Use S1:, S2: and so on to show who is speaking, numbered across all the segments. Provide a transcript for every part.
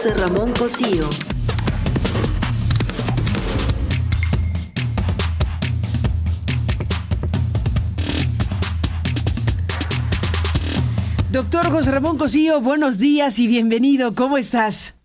S1: José Ramón Cosío.
S2: Doctor José Ramón Cosío, buenos días y bienvenido. ¿Cómo estás?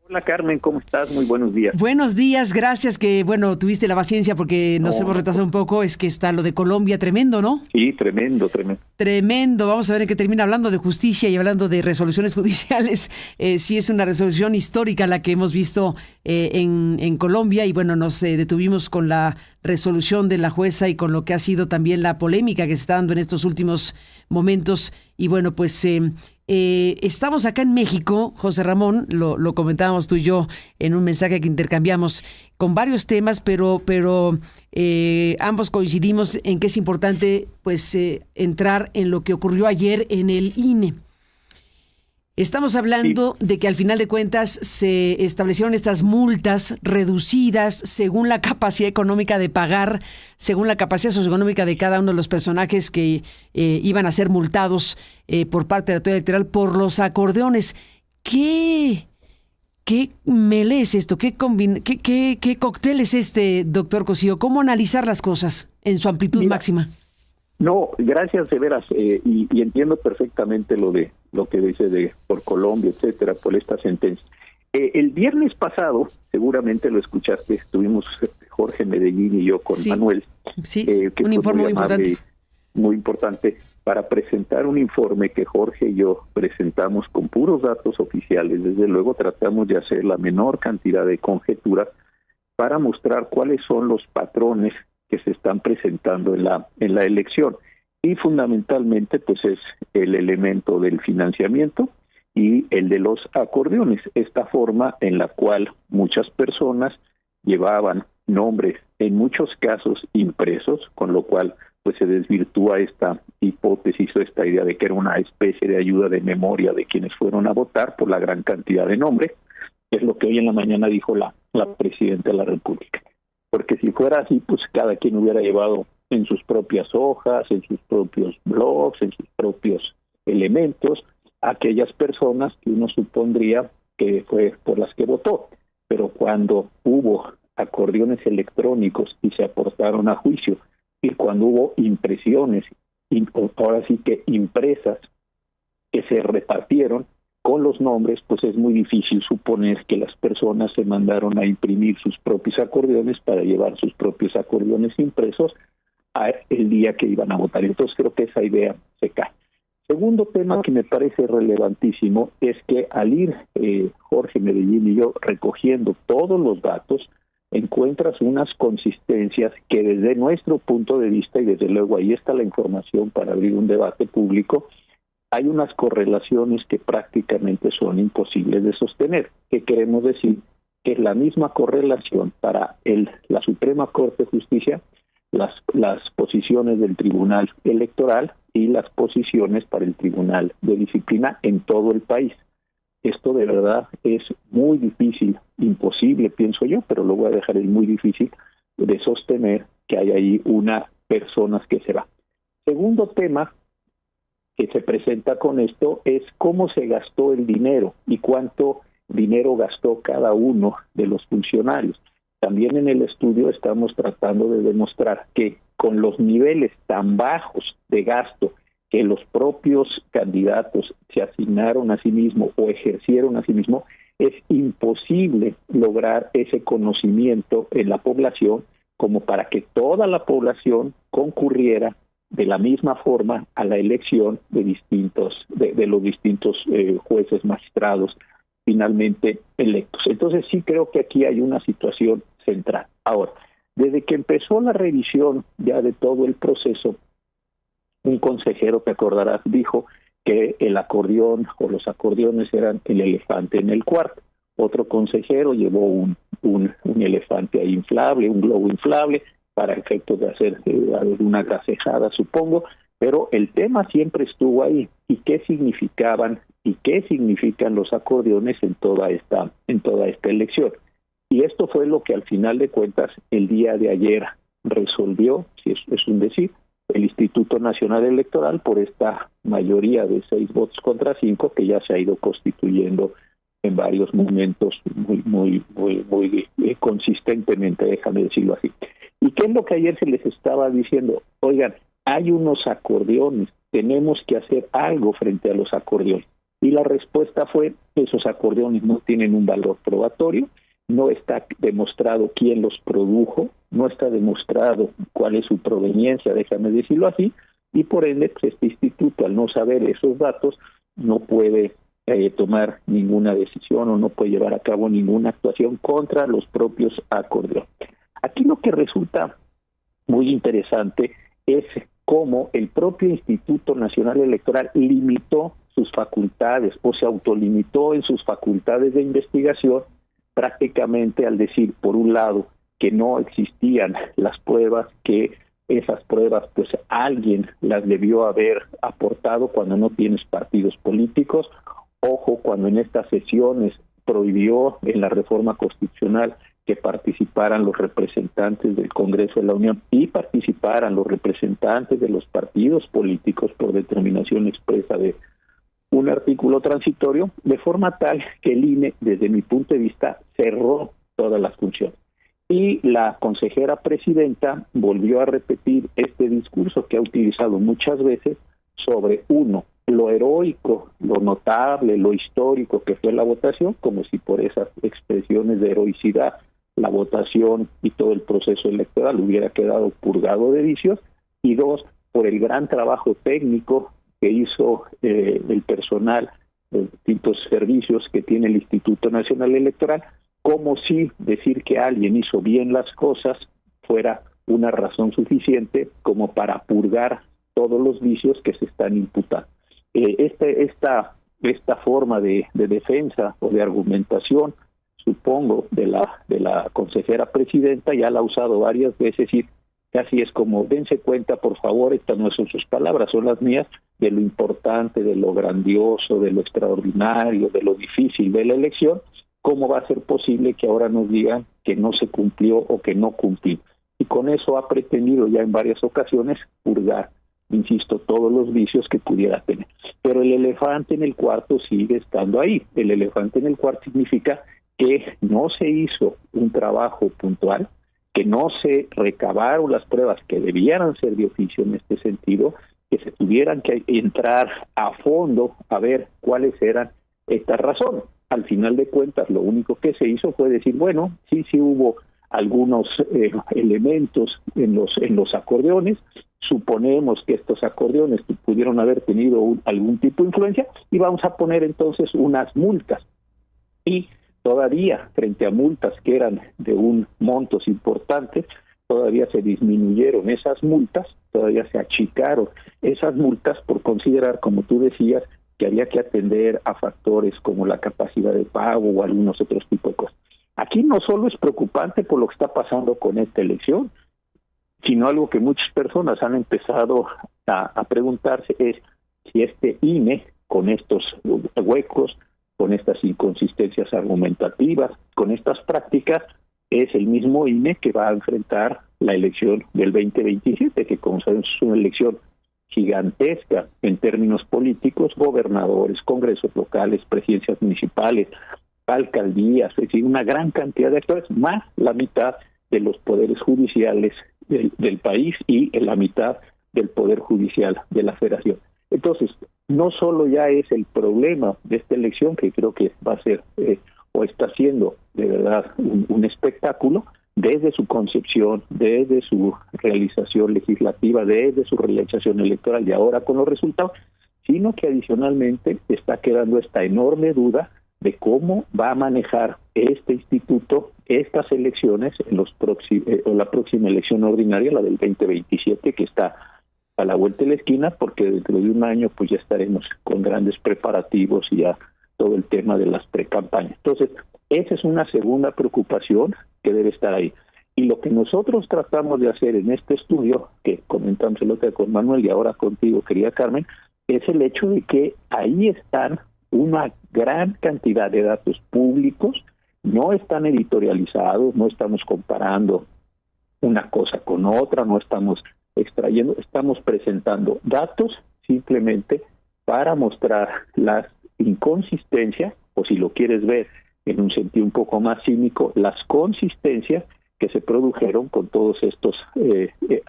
S3: Hola Carmen, ¿cómo estás? Muy buenos días.
S2: Buenos días, gracias que, tuviste la paciencia porque nos hemos retrasado un poco. Es que está lo de Colombia tremendo, ¿no?
S3: Sí, tremendo.
S2: Tremendo. Vamos a ver en qué termina, hablando de justicia y hablando de resoluciones judiciales. Sí es una resolución histórica la que hemos visto en Colombia y nos detuvimos con la resolución de la jueza y con lo que ha sido también la polémica que se está dando en estos últimos momentos. Y estamos acá en México, José Ramón, lo comentábamos tú y yo en un mensaje que intercambiamos con varios temas, pero ambos coincidimos en que es importante entrar en lo que ocurrió ayer en el INE. Estamos hablando de que al final de cuentas se establecieron estas multas reducidas según la capacidad económica de pagar, según la capacidad socioeconómica de cada uno de los personajes que iban a ser multados por parte de la autoridad electoral por los acordeones. ¿Qué mele es esto? ¿Qué cóctel es este, doctor Cosío? ¿Cómo analizar las cosas en su amplitud máxima?
S3: No, gracias de veras, y entiendo perfectamente lo que dice por Colombia, etcétera, por esta sentencia. El viernes pasado, seguramente lo escuchaste, estuvimos Jorge Medellín y yo con Manuel.
S2: Sí, que un informe muy importante.
S3: Muy importante, para presentar un informe que Jorge y yo presentamos con puros datos oficiales. Desde luego tratamos de hacer la menor cantidad de conjeturas para mostrar cuáles son los patrones que se están presentando en la elección, y fundamentalmente es el elemento del financiamiento y el de los acordeones, esta forma en la cual muchas personas llevaban nombres, en muchos casos impresos, con lo cual se desvirtúa esta hipótesis o esta idea de que era una especie de ayuda de memoria de quienes fueron a votar por la gran cantidad de nombres, que es lo que hoy en la mañana dijo la presidenta de la República. Porque si fuera así, cada quien hubiera llevado en sus propias hojas, en sus propios blogs, en sus propios elementos, aquellas personas que uno supondría que fue por las que votó. Pero cuando hubo acordeones electrónicos y se aportaron a juicio, y cuando hubo impresiones, ahora sí que impresas, que se repartieron con los nombres, es muy difícil suponer que las personas se mandaron a imprimir sus propios acordeones para llevar sus propios acordeones impresos el día que iban a votar. Entonces creo que esa idea se cae. Segundo tema que me parece relevantísimo es que al ir Jorge Medellín y yo recogiendo todos los datos, encuentras unas consistencias que desde nuestro punto de vista, y desde luego ahí está la información para abrir un debate público, hay unas correlaciones que prácticamente son imposibles de sostener. ¿Qué queremos decir? Que es la misma correlación para la Suprema Corte de Justicia, las posiciones del Tribunal Electoral y las posiciones para el Tribunal de Disciplina en todo el país. Esto de verdad es muy difícil, imposible pienso yo, pero lo voy a dejar muy difícil de sostener que hay ahí personas que se va. Segundo tema que se presenta con esto es cómo se gastó el dinero y cuánto dinero gastó cada uno de los funcionarios. También en el estudio estamos tratando de demostrar que con los niveles tan bajos de gasto que los propios candidatos se asignaron a sí mismos o ejercieron a sí mismos, es imposible lograr ese conocimiento en la población como para que toda la población concurriera de la misma forma a la elección de los distintos jueces, magistrados finalmente electos. Entonces sí creo que aquí hay una situación central. Ahora, desde que empezó la revisión ya de todo el proceso, un consejero, te acordarás, dijo que el acordeón o los acordeones eran el elefante en el cuarto. Otro consejero llevó un elefante ahí inflable, un globo inflable, para efectos de hacer alguna gasejada, supongo, pero el tema siempre estuvo ahí. ¿Y qué significaban y qué significan los acordeones en toda esta elección? Y esto fue lo que al final de cuentas el día de ayer resolvió, si es un decir, el Instituto Nacional Electoral por esta mayoría de 6 votos contra 5 que ya se ha ido constituyendo en varios momentos muy consistentemente, déjame decirlo así. ¿Y qué es lo que ayer se les estaba diciendo? Oigan, hay unos acordeones, tenemos que hacer algo frente a los acordeones. Y la respuesta fue, esos acordeones no tienen un valor probatorio, no está demostrado quién los produjo, no está demostrado cuál es su proveniencia, déjame decirlo así, y por ende, pues, este instituto, al no saber esos datos, no puede tomar ninguna decisión o no puede llevar a cabo ninguna actuación contra los propios acordeones. Aquí lo que resulta muy interesante es cómo el propio Instituto Nacional Electoral limitó sus facultades o se autolimitó en sus facultades de investigación prácticamente al decir, por un lado, que no existían las pruebas, que esas pruebas pues alguien las debió haber aportado cuando no tienes partidos políticos. Ojo, cuando en estas sesiones prohibió en la reforma constitucional que participaran los representantes del Congreso de la Unión y participaran los representantes de los partidos políticos por determinación expresa de un artículo transitorio, de forma tal que el INE, desde mi punto de vista, cerró todas las funciones. Y la consejera presidenta volvió a repetir este discurso que ha utilizado muchas veces sobre, uno, lo heroico, lo notable, lo histórico que fue la votación, como si por esas expresiones de heroicidad la votación y todo el proceso electoral hubiera quedado purgado de vicios, y dos, por el gran trabajo técnico que hizo el personal de distintos servicios que tiene el Instituto Nacional Electoral, como si decir que alguien hizo bien las cosas fuera una razón suficiente como para purgar todos los vicios que se están imputando. Esta forma de defensa o de argumentación, supongo, de la consejera presidenta, ya la ha usado varias veces y casi es como, dense cuenta, por favor, estas no son sus palabras, son las mías, de lo importante, de lo grandioso, de lo extraordinario, de lo difícil de la elección. ¿Cómo va a ser posible que ahora nos digan que no se cumplió o que no cumplió? Y con eso ha pretendido ya en varias ocasiones purgar, insisto, todos los vicios que pudiera tener. Pero el elefante en el cuarto sigue estando ahí. El elefante en el cuarto significa que no se hizo un trabajo puntual, que no se recabaron las pruebas que debieran ser de oficio en este sentido, que se tuvieran que entrar a fondo a ver cuáles eran estas razones. Al final de cuentas, lo único que se hizo fue decir, bueno, sí hubo algunos elementos en los acordeones, suponemos que estos acordeones pudieron haber tenido algún tipo de influencia y vamos a poner entonces unas multas. Y todavía, frente a multas que eran de un montos importantes, todavía se disminuyeron esas multas, todavía se achicaron esas multas por considerar, como tú decías, que había que atender a factores como la capacidad de pago o algunos otros tipos de cosas. Aquí no solo es preocupante por lo que está pasando con esta elección, sino algo que muchas personas han empezado a preguntarse es si este INE, con estos huecos, con estas inconsistencias argumentativas, con estas prácticas, es el mismo INE que va a enfrentar la elección del 2027, que como sabemos es una elección gigantesca en términos políticos, gobernadores, congresos locales, presidencias municipales, alcaldías, es decir, una gran cantidad de actores, más la mitad de los poderes judiciales del país y la mitad del poder judicial de la federación. Entonces, no solo ya es el problema de esta elección, que creo que va a ser o está siendo de verdad un espectáculo, desde su concepción, desde su realización legislativa, desde su realización electoral y ahora con los resultados, sino que adicionalmente está quedando esta enorme duda de cómo va a manejar este instituto estas elecciones en la próxima elección ordinaria, la del 2027, que está a la vuelta de la esquina, porque dentro de un año pues ya estaremos con grandes preparativos y ya todo el tema de las precampañas. Entonces, esa es una segunda preocupación que debe estar ahí. Y lo que nosotros tratamos de hacer en este estudio, que comentamos el otro día con Manuel y ahora contigo, querida Carmen, es el hecho de que ahí están una gran cantidad de datos públicos, no están editorializados, no estamos comparando una cosa con otra, no estamos extrayendo, estamos presentando datos simplemente para mostrar las inconsistencias o si lo quieres ver en un sentido un poco más cínico, las consistencias que se produjeron con todos estos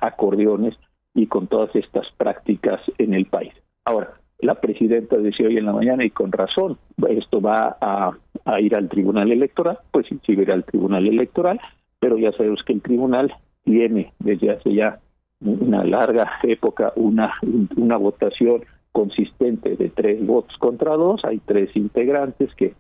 S3: acordeones y con todas estas prácticas en el país. Ahora, la presidenta decía hoy en la mañana, y con razón, esto va a ir al Tribunal Electoral, pues sí irá al Tribunal Electoral, pero ya sabemos que el Tribunal tiene desde hace ya una larga época una votación consistente de 3 votos contra 2, hay 3 integrantes que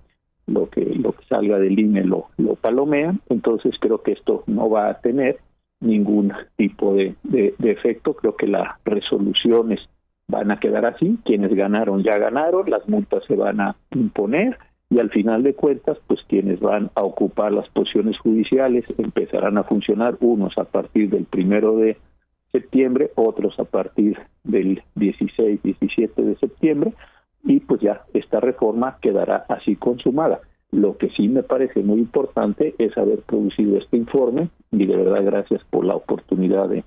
S3: lo que salga del INE lo palomean, entonces creo que esto no va a tener ningún tipo de efecto. Creo que las resoluciones van a quedar así, quienes ganaron ya ganaron, las multas se van a imponer y al final de cuentas, pues quienes van a ocupar las posiciones judiciales empezarán a funcionar, unos a partir del 1 de septiembre, otros a partir del 16, 17 de septiembre, y pues ya esta reforma quedará así consumada. Lo que sí me parece muy importante es haber producido este informe, y de verdad gracias por la oportunidad de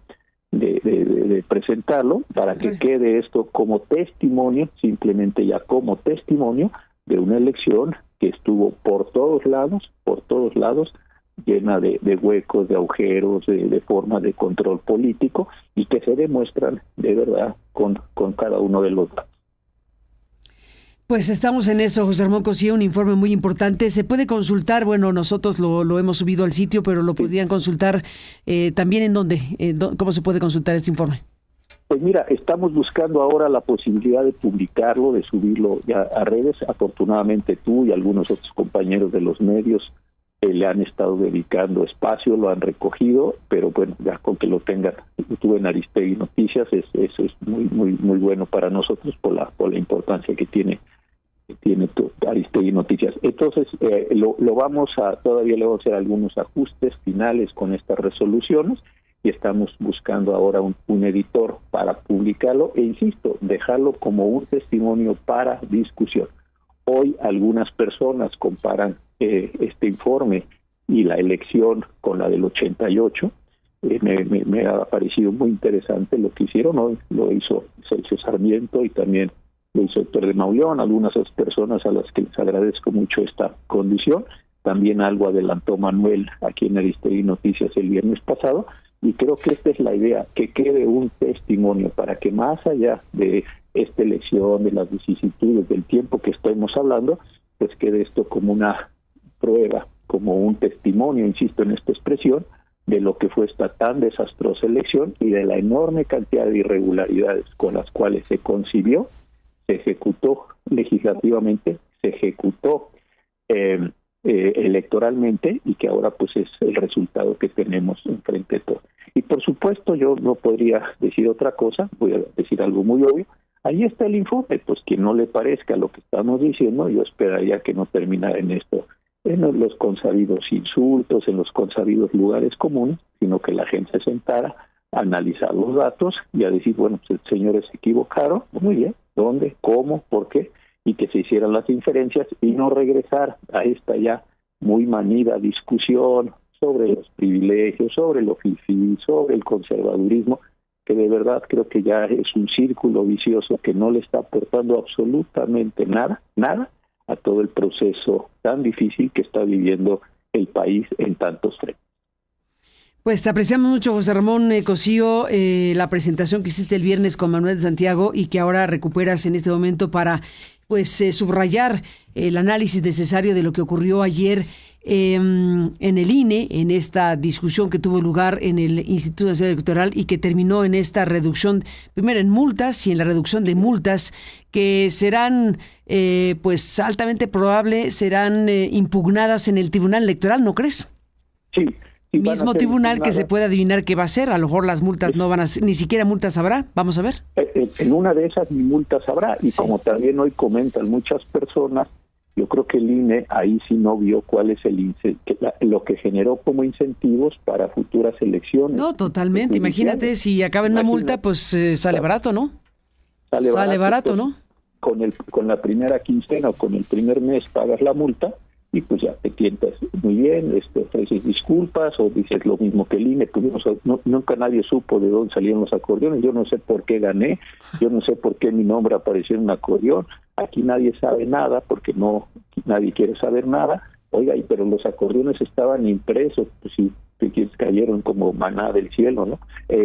S3: presentarlo, para que quede esto como testimonio, simplemente ya como testimonio de una elección que estuvo por todos lados, llena de huecos, de agujeros, de formas de control político, y que se demuestran de verdad con cada uno de los datos.
S2: Pues estamos en eso, José Ramón Cosío, un informe muy importante. Se puede consultar, bueno, nosotros lo hemos subido al sitio, pero lo podrían consultar también en dónde, ¿cómo se puede consultar este informe?
S3: Pues mira, estamos buscando ahora la posibilidad de publicarlo, de subirlo ya a redes. Afortunadamente tú y algunos otros compañeros de los medios le han estado dedicando espacio, lo han recogido, pero bueno, ya con que lo tengan, tú en Aristegui Noticias, eso es muy bueno para nosotros por la importancia que tiene Aristegui Noticias. Entonces, todavía le vamos a hacer algunos ajustes finales con estas resoluciones y estamos buscando ahora un editor para publicarlo e insisto, dejarlo como un testimonio para discusión. Hoy algunas personas comparan este informe y la elección con la del 88. Me ha parecido muy interesante lo que hicieron hoy. Lo hizo Celso Sarmiento y también lo hizo Héctor de Mauleón, algunas otras personas a las que les agradezco mucho esta condición. También algo adelantó Manuel aquí en Aristegui Noticias el viernes pasado, y creo que esta es la idea, que quede un testimonio para que más allá de esta elección, de las vicisitudes, del tiempo que estamos hablando, pues quede esto como una prueba, como un testimonio, insisto en esta expresión, de lo que fue esta tan desastrosa elección y de la enorme cantidad de irregularidades con las cuales se concibió, se ejecutó legislativamente, se ejecutó electoralmente, y que ahora pues es el resultado que tenemos enfrente de todo. Y por supuesto yo no podría decir otra cosa, voy a decir algo muy obvio. Ahí está el informe, pues quien no le parezca lo que estamos diciendo, yo esperaría que no terminara en esto, en los consabidos insultos, en los consabidos lugares comunes, sino que la gente se sentara a analizar los datos y a decir, bueno, pues señores se equivocaron, muy bien, ¿dónde, cómo, por qué? Y que se hicieran las inferencias y no regresar a esta ya muy manida discusión sobre los privilegios, sobre lo fifí, sobre el conservadurismo, que de verdad creo que ya es un círculo vicioso que no le está aportando absolutamente nada a todo el proceso tan difícil que está viviendo el país en tantos frentes.
S2: Pues te apreciamos mucho, José Ramón Cosío, la presentación que hiciste el viernes con Manuel de Santiago y que ahora recuperas en este momento para subrayar el análisis necesario de lo que ocurrió ayer en el INE, en esta discusión que tuvo lugar en el Instituto Nacional Electoral y que terminó en esta reducción, primero en multas y en la reducción de multas que serán, altamente probable, serán impugnadas en el Tribunal Electoral, ¿no crees?
S3: Sí.
S2: Mismo tribunal que se puede adivinar qué va a ser, a lo mejor las multas no van a ser, ni siquiera multas habrá, vamos a ver.
S3: En una de esas ni multas habrá, y como también hoy comentan muchas personas, yo creo que el INE ahí sí no vio cuál es lo que generó como incentivos para futuras elecciones.
S2: No, totalmente, imagínate, si acaba en una multa, pues sale barato, ¿no? Sale barato, ¿no?
S3: Con la primera quincena o con el primer mes pagas la multa, y pues ya te sientas muy bien, ofreces disculpas o dices lo mismo que el INE. Nunca nadie supo de dónde salían los acordeones, yo no sé por qué gané, yo no sé por qué mi nombre apareció en un acordeón, aquí nadie sabe nada porque nadie quiere saber nada. Oiga, pero los acordeones estaban impresos, pues sí, que cayeron como maná del cielo, ¿no?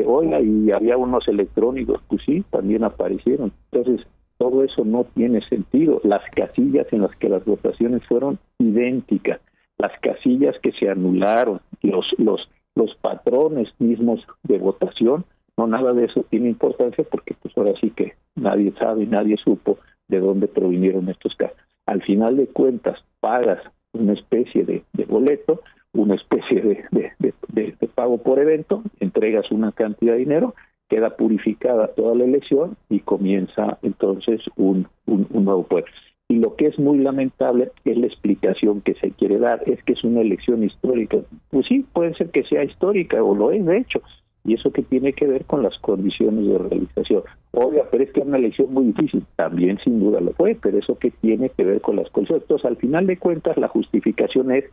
S3: Oiga, y había unos electrónicos, pues sí, también aparecieron. Entonces, todo eso no tiene sentido. Las casillas en las que las votaciones fueron idénticas, las casillas que se anularon, los patrones mismos de votación, no, nada de eso tiene importancia porque pues ahora sí que nadie sabe, nadie supo de dónde provinieron estos casos. Al final de cuentas, pagas una especie de boleto, una especie de pago por evento, entregas una cantidad de dinero, queda purificada toda la elección y comienza entonces un nuevo pueblo. Y lo que es muy lamentable es la explicación que se quiere dar, es que es una elección histórica. Pues sí, puede ser que sea histórica, o lo es de hecho, y eso que tiene que ver con las condiciones de realización. Oiga, pero es que es una elección muy difícil, también sin duda lo fue, pero eso que tiene que ver con las condiciones. Entonces, al final de cuentas, la justificación es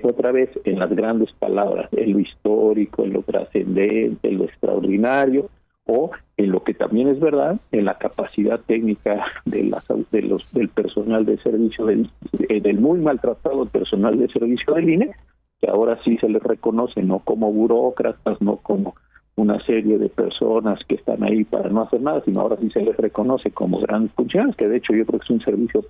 S3: otra vez en las grandes palabras, en lo histórico, en lo trascendente, en lo extraordinario, o en lo que también es verdad, en la capacidad técnica del personal de servicio, del muy maltratado personal de servicio del INE, que ahora sí se les reconoce no como burócratas, no como una serie de personas que están ahí para no hacer nada, sino ahora sí se les reconoce como grandes funcionarios, que de hecho yo creo que es un servicio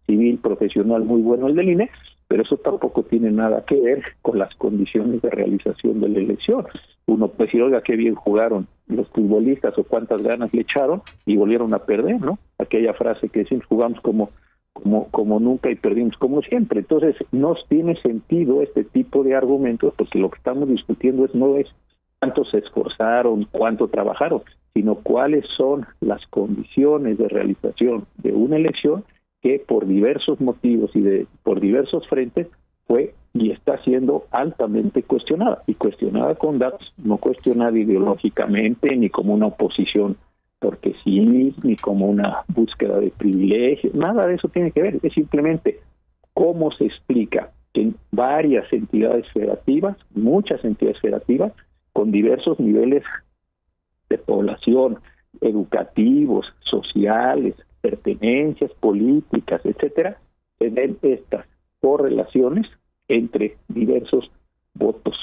S3: civil profesional muy bueno el del INE, pero eso tampoco tiene nada que ver con las condiciones de realización de la elección. Uno puede decir, oiga, qué bien jugaron los futbolistas o cuántas ganas le echaron y volvieron a perder, ¿no? Aquella frase que decimos, jugamos como nunca y perdimos como siempre. Entonces, no tiene sentido este tipo de argumentos porque lo que estamos discutiendo no es cuánto se esforzaron, cuánto trabajaron, sino cuáles son las condiciones de realización de una elección que por diversos motivos y por diversos frentes fue y está siendo altamente cuestionada, y cuestionada con datos, no cuestionada ideológicamente ni como una oposición porque sí, ni como una búsqueda de privilegios, nada de eso tiene que ver, es simplemente cómo se explica que en varias entidades federativas, muchas entidades federativas, con diversos niveles de población, educativos, sociales, pertenencias políticas, etcétera, se ven estas correlaciones entre diversos votos,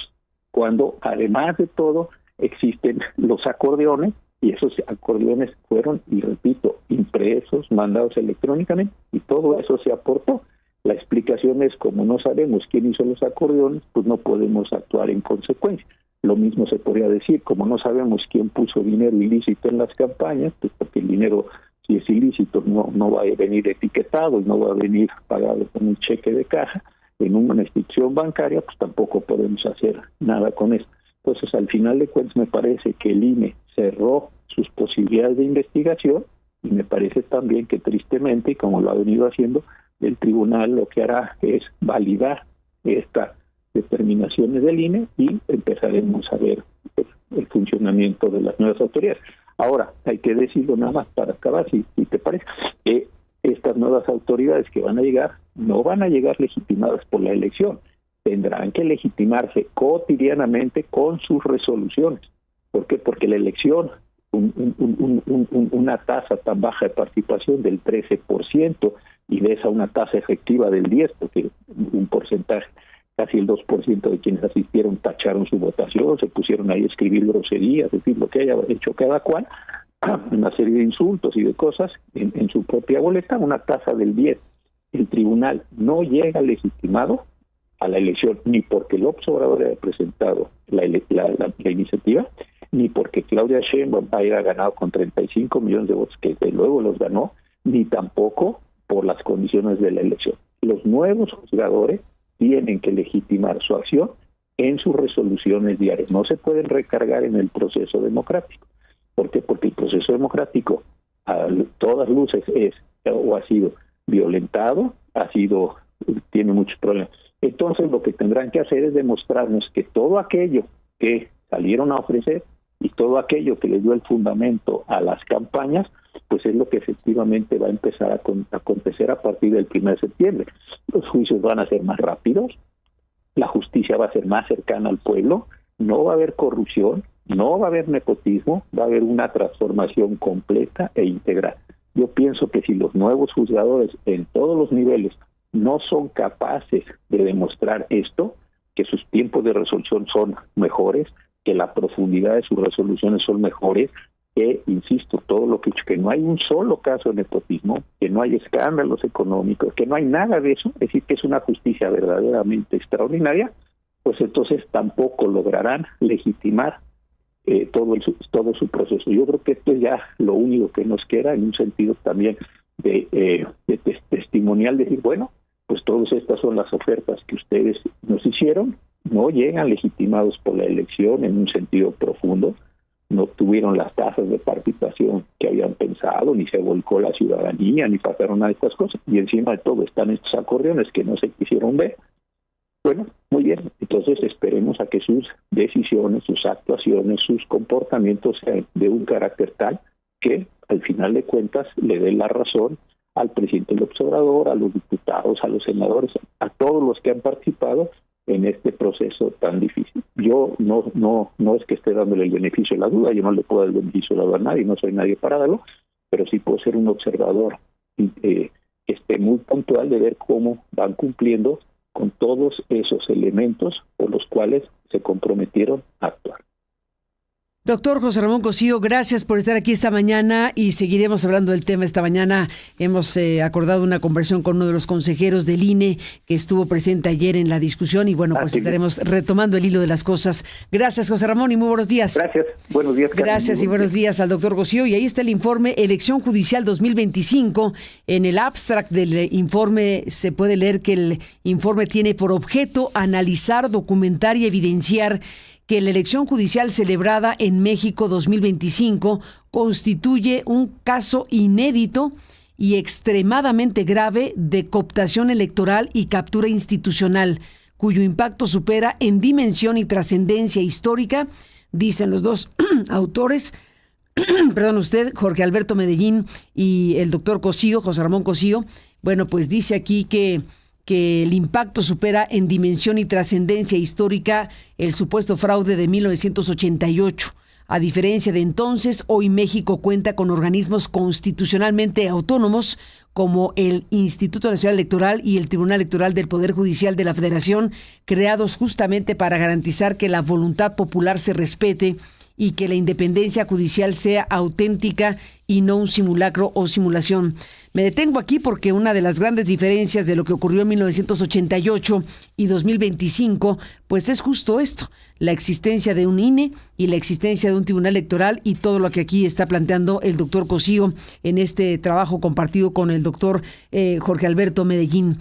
S3: cuando además de todo existen los acordeones, y esos acordeones fueron, y repito, impresos, mandados electrónicamente, y todo eso se aportó. La explicación es, como no sabemos quién hizo los acordeones, pues no podemos actuar en consecuencia. Lo mismo se podría decir, como no sabemos quién puso dinero ilícito en las campañas, pues porque el dinero, si es ilícito, no va a venir etiquetado y no va a venir pagado con un cheque de caja en una institución bancaria, pues tampoco podemos hacer nada con eso. Entonces, al final de cuentas, me parece que el INE cerró sus posibilidades de investigación, y me parece también que tristemente, y como lo ha venido haciendo, el tribunal lo que hará es validar estas determinaciones del INE y empezaremos a ver el funcionamiento de las nuevas autoridades. Ahora, hay que decirlo nada más para acabar, si te parece, que estas nuevas autoridades que van a llegar no van a llegar legitimadas por la elección, tendrán que legitimarse cotidianamente con sus resoluciones. ¿Por qué? Porque la elección, una tasa tan baja de participación del 13%, y de esa una tasa efectiva del 10%, porque un porcentaje, casi el 2% de quienes asistieron tacharon su votación, se pusieron ahí a escribir groserías, es decir, lo que haya hecho cada cual, una serie de insultos y de cosas en su propia boleta, una tasa del 10%. El tribunal no llega legitimado a la elección, ni porque López Obrador haya presentado la iniciativa, ni porque Claudia Sheinbaum haya ganado con 35 millones de votos, que desde luego los ganó, ni tampoco por las condiciones de la elección. Los nuevos juzgadores tienen que legitimar su acción en sus resoluciones diarias. No se pueden recargar en el proceso democrático. ¿Por qué? Porque el proceso democrático, a todas luces, es o ha sido violentado, tiene muchos problemas. Entonces, lo que tendrán que hacer es demostrarnos que todo aquello que salieron a ofrecer y todo aquello que les dio el fundamento a las campañas pues es lo que efectivamente va a empezar a acontecer a partir del 1 de septiembre. Los juicios van a ser más rápidos, la justicia va a ser más cercana al pueblo, no va a haber corrupción, no va a haber nepotismo, va a haber una transformación completa e integral. Yo pienso que si los nuevos juzgadores en todos los niveles no son capaces de demostrar esto, que sus tiempos de resolución son mejores, que la profundidad de sus resoluciones son mejores, que, insisto, todo lo que he dicho, que no hay un solo caso de nepotismo, que no hay escándalos económicos, que no hay nada de eso, es decir, que es una justicia verdaderamente extraordinaria, pues entonces tampoco lograrán legitimar todo su proceso. Yo creo que esto es ya lo único que nos queda, en un sentido también de testimonial, decir, bueno, pues todas estas son las ofertas que ustedes nos hicieron, no llegan legitimados por la elección en un sentido profundo, no obtuvieron las tasas de participación que habían pensado, ni se volcó la ciudadanía, ni pasaron nada de estas cosas, y encima de todo están estos acordeones que no se quisieron ver. Bueno, muy bien, entonces esperemos a que sus decisiones, sus actuaciones, sus comportamientos sean de un carácter tal que al final de cuentas le dé la razón al presidente López Obrador, a los diputados, a los senadores, a todos los que han participado en este proceso tan difícil. Yo no es que esté dándole el beneficio de la duda, yo no le puedo dar el beneficio de la duda a nadie, no soy nadie para darlo, pero sí puedo ser un observador que esté muy puntual de ver cómo van cumpliendo con todos esos elementos por los cuales se comprometieron a actuar.
S2: Doctor José Ramón Cosío, gracias por estar aquí esta mañana y seguiremos hablando del tema esta mañana. Hemos acordado una conversación con uno de los consejeros del INE que estuvo presente ayer en la discusión y bueno, pues estaremos retomando el hilo de las cosas. Gracias, José Ramón, y muy buenos días.
S3: Gracias, buenos días.
S2: Gracias y buenos días al doctor Cosío. Y ahí está el informe Elección Judicial 2025. En el abstract del informe se puede leer que el informe tiene por objeto analizar, documentar y evidenciar que la elección judicial celebrada en México 2025 constituye un caso inédito y extremadamente grave de cooptación electoral y captura institucional, cuyo impacto supera en dimensión y trascendencia histórica, dicen los dos autores, Jorge Alberto Medellín y el doctor Cosío, José Ramón Cosío. Bueno, pues dice aquí que el impacto supera en dimensión y trascendencia histórica el supuesto fraude de 1988. A diferencia de entonces, hoy México cuenta con organismos constitucionalmente autónomos como el Instituto Nacional Electoral y el Tribunal Electoral del Poder Judicial de la Federación, creados justamente para garantizar que la voluntad popular se respete y que la independencia judicial sea auténtica y no un simulacro o simulación. Me detengo aquí porque una de las grandes diferencias de lo que ocurrió en 1988 y 2025, pues es justo esto, la existencia de un INE y la existencia de un tribunal electoral y todo lo que aquí está planteando el doctor Cosío en este trabajo compartido con el doctor Jorge Alberto Medellín.